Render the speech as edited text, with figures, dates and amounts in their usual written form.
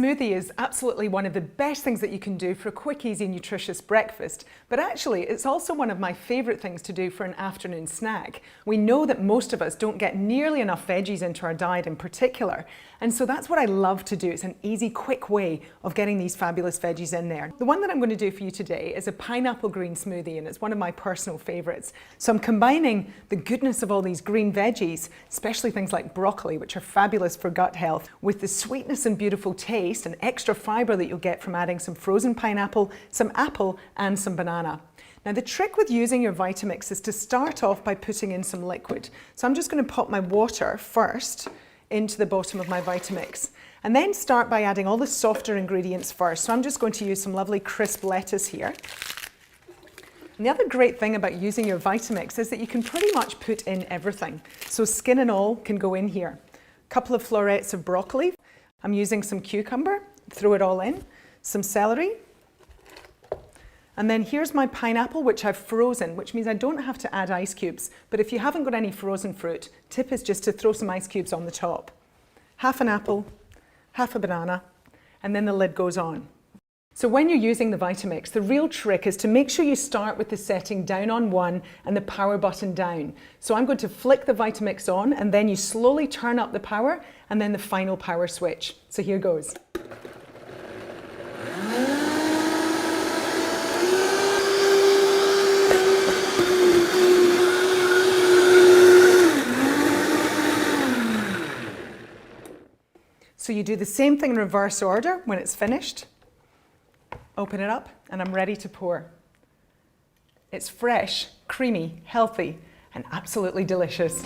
smoothie is absolutely one of the best things that you can do for a quick, easy, nutritious breakfast, but actually it's also one of my favourite things to do for an afternoon snack. We know that most of us don't get nearly enough veggies into our diet in particular, and so that's what I love to do. It's an easy, quick way of getting these fabulous veggies in there. The one that I'm going to do for you today is a pineapple green smoothie, and it's one of my personal favourites. So I'm combining the goodness of all these green veggies, especially things like broccoli, which are fabulous for gut health, with the sweetness and beautiful taste and extra fibre that you'll get from adding some frozen pineapple, some apple and some banana. Now the trick with using your Vitamix is to start off by putting in some liquid. So I'm just going to pop my water first into the bottom of my Vitamix and then start by adding all the softer ingredients first. So I'm just going to use some lovely crisp lettuce here. And the other great thing about using your Vitamix is that you can pretty much put in everything. So skin and all can go in here. A couple of florets of broccoli. I'm using some cucumber, throw it all in, some celery. And then here's my pineapple, which I've frozen, which means I don't have to add ice cubes. But if you haven't got any frozen fruit, tip is just to throw some ice cubes on the top. Half an apple, half a banana, and then the lid goes on. So when you're using the Vitamix, the real trick is to make sure you start with the setting down on 1 and the power button down. So I'm going to flick the Vitamix on and then you slowly turn up the power and then the final power switch. So here goes. So you do the same thing in reverse order. When it's finished, open it up and I'm ready to pour. It's fresh, creamy, healthy, and absolutely delicious.